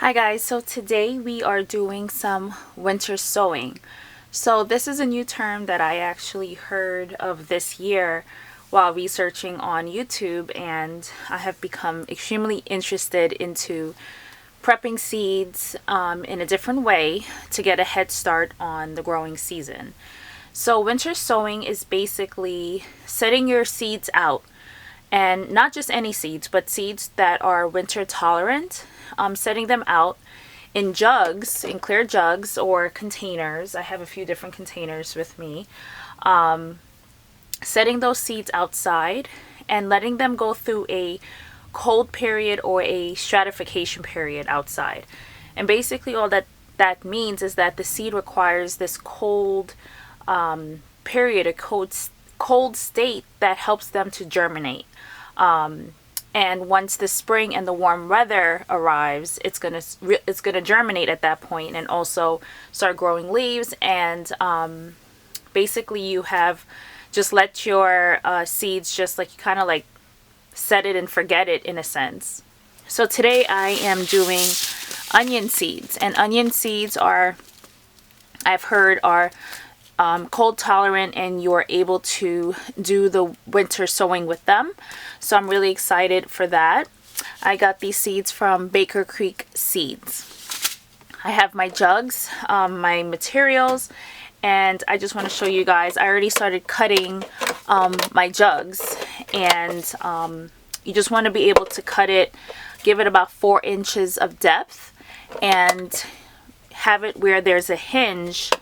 Hi guys, so today we are doing some winter sowing. So this is a new term that I actually heard of this year while researching on YouTube, and I have become extremely interested into prepping seeds in a different way to get a head start on the growing season. So winter sowing is basically setting your seeds out, and not just any seeds, but seeds that are winter tolerant, setting them out in jugs, in clear jugs or containers. I have a few different containers with me. Setting those seeds outside and letting them go through a cold period or a stratification period outside. And basically all that means is that the seed requires this cold period, a cold state that helps them to germinate. And once the spring and the warm weather arrives, it's gonna germinate at that point and also start growing leaves. And basically you have just let your seeds just like kind of like set it and forget it in a sense. So today I am doing onion seeds, and onion seeds are, I've heard, are cold tolerant, and you're able to do the winter sowing with them. So I'm really excited for that. I got these seeds from Baker Creek Seeds. I have my jugs, my materials, and I just want to show you guys. I already started cutting my jugs, and you just want to be able to cut it, give it about 4 inches of depth, and have it where there's a hinge,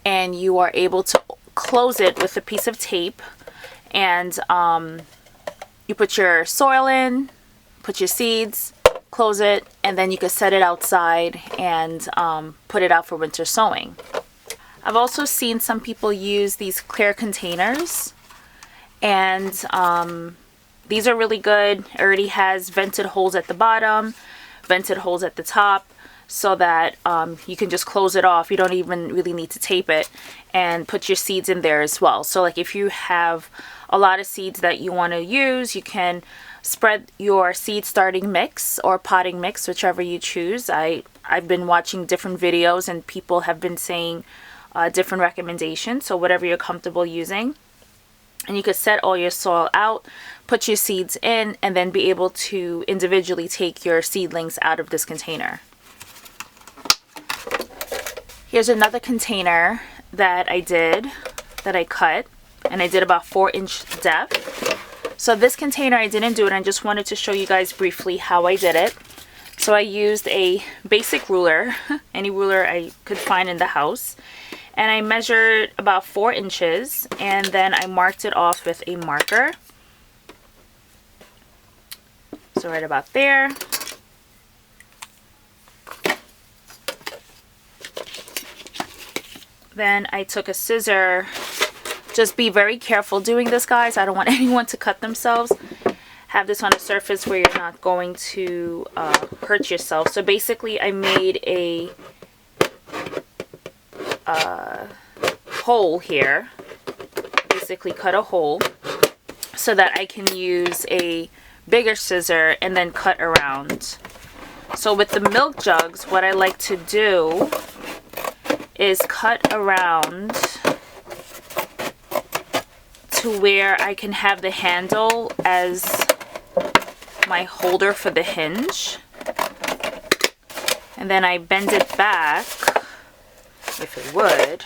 and you are able to close it with a piece of tape. And you put your soil in, put your seeds, close it, and then you can set it outside and put it out for winter sowing. I've also seen some people use these clear containers, and these are really good. It already has vented holes at the bottom, vented holes at the top, so that you can just close it off. You don't even really need to tape it, and put your seeds in there as well. So like if you have a lot of seeds that you want to use, you can spread your seed starting mix or potting mix, whichever you choose. I've been watching different videos and people have been saying different recommendations, so whatever you're comfortable using. And you could set all your soil out, put your seeds in, and then be able to individually take your seedlings out of this container. Here's another container that I cut, and I did about 4-inch depth. So this container I didn't do it, I just wanted to show you guys briefly how I did it. So I used a basic ruler, any ruler I could find in the house, and I measured about 4 inches, and then I marked it off with a marker. So right about there. Then I took a scissor. Just be very careful doing this, guys. I don't want anyone to cut themselves. Have this on a surface where you're not going to hurt yourself. So basically I made a hole here. Basically cut a hole so that I can use a bigger scissor and then cut around. So with the milk jugs, what I like to do is cut around to where I can have the handle as my holder for the hinge, and then I bend it back, if it would.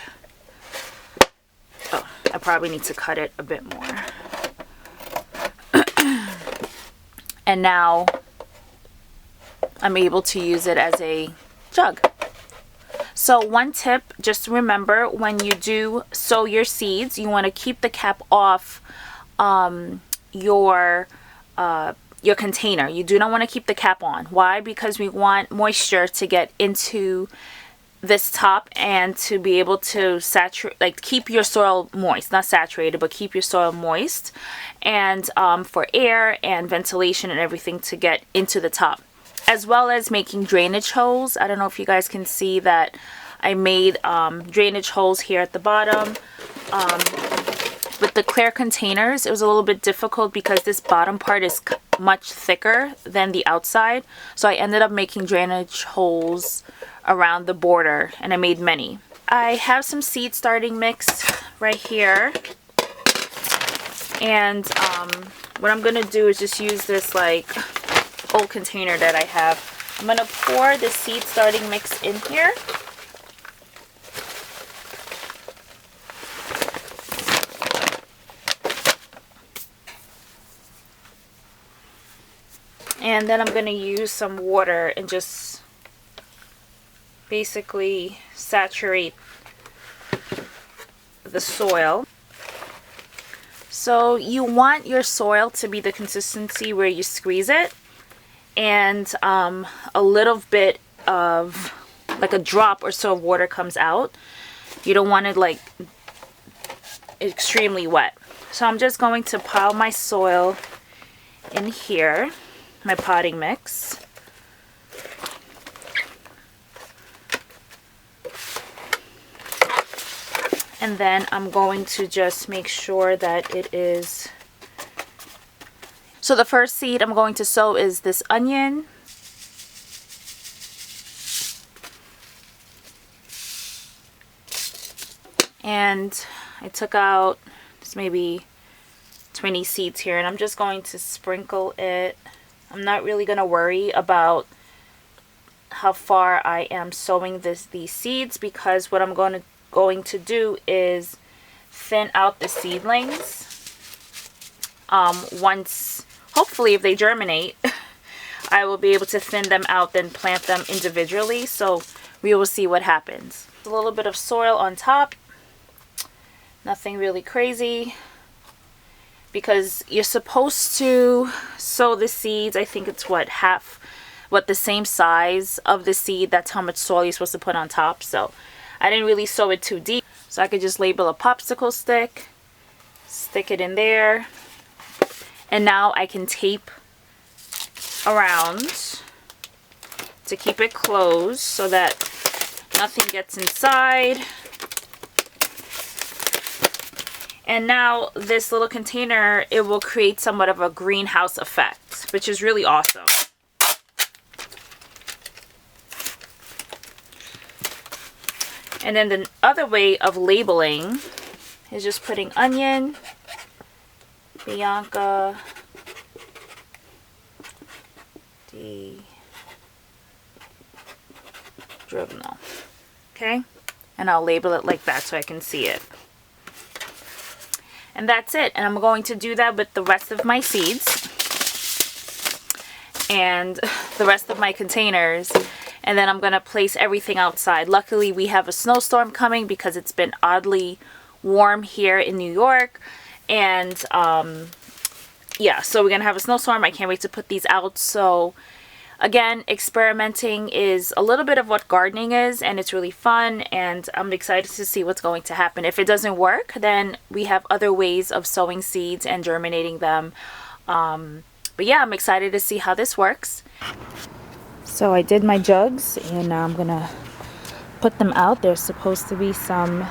Oh, I probably need to cut it a bit more. And now I'm able to use it as a jug. So one tip, just remember, when you do sow your seeds, you want to keep the cap off your container. You do not want to keep the cap on. Why? Because we want moisture to get into this top and to be able to saturate, like keep your soil moist, not saturated, but keep your soil moist, and for air and ventilation and everything to get into the top, as well as making drainage holes. I don't know if you guys can see that I made drainage holes here at the bottom, with the clear containers, it was a little bit difficult because this bottom part is much thicker than the outside. So I ended up making drainage holes around the border, and I made many. I have some seed starting mix right here. And what I'm going to do is just use this like old container that I have. I'm going to pour the seed starting mix in here. And then I'm going to use some water and just basically saturate the soil. So you want your soil to be the consistency where you squeeze it, and a little bit of like a drop or so of water comes out. You don't want it like extremely wet. So I'm just going to pile my soil in here, my potting mix. And then I'm going to just make sure that it is... So the first seed I'm going to sow is this onion. And I took out just maybe 20 seeds here, and I'm just going to sprinkle it. I'm not really going to worry about how far I am sowing these seeds, because what I'm going to do is thin out the seedlings. Once, hopefully, if they germinate, I will be able to thin them out, then plant them individually. So we will see what happens. A little bit of soil on top. Nothing really crazy, because you're supposed to sow the seeds. I think it's the same size of the seed. That's how much soil you're supposed to put on top. So I didn't really sow it too deep. So I could just label a popsicle stick, stick it in there, and now I can tape around to keep it closed so that nothing gets inside. And now this little container, it will create somewhat of a greenhouse effect, which is really awesome. And then the other way of labeling is just putting onion, Bianca, di Giorno. Okay? And I'll label it like that so I can see it. And that's it. And I'm going to do that with the rest of my seeds and the rest of my containers. And then I'm going to place everything outside. Luckily, we have a snowstorm coming because it's been oddly warm here in New York. And yeah, so we're going to have a snowstorm. I can't wait to put these out. So again, experimenting is a little bit of what gardening is, and it's really fun, and I'm excited to see what's going to happen. If it doesn't work, then we have other ways of sowing seeds and germinating them. But yeah, I'm excited to see how this works. So I did my jugs, and now I'm gonna put them out. There's supposed to be some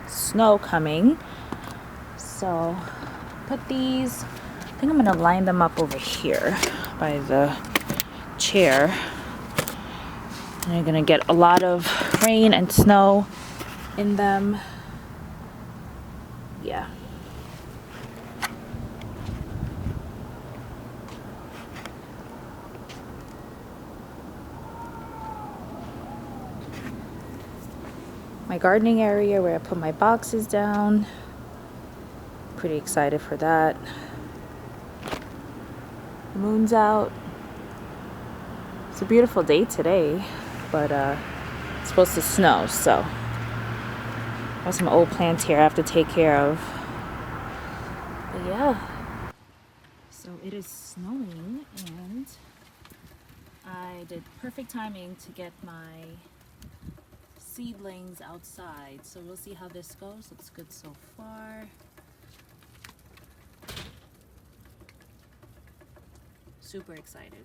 snow coming. So put these, I think I'm going to line them up over here by the chair. And you're going to get a lot of rain and snow in them. Yeah. My gardening area where I put my boxes down. Pretty excited for that. The moon's out. It's a beautiful day today, but it's supposed to snow, so I have some old plants here I have to take care of. But yeah, so it is snowing, and I did perfect timing to get my seedlings outside. So we'll see how this goes. Looks good so far. Super excited.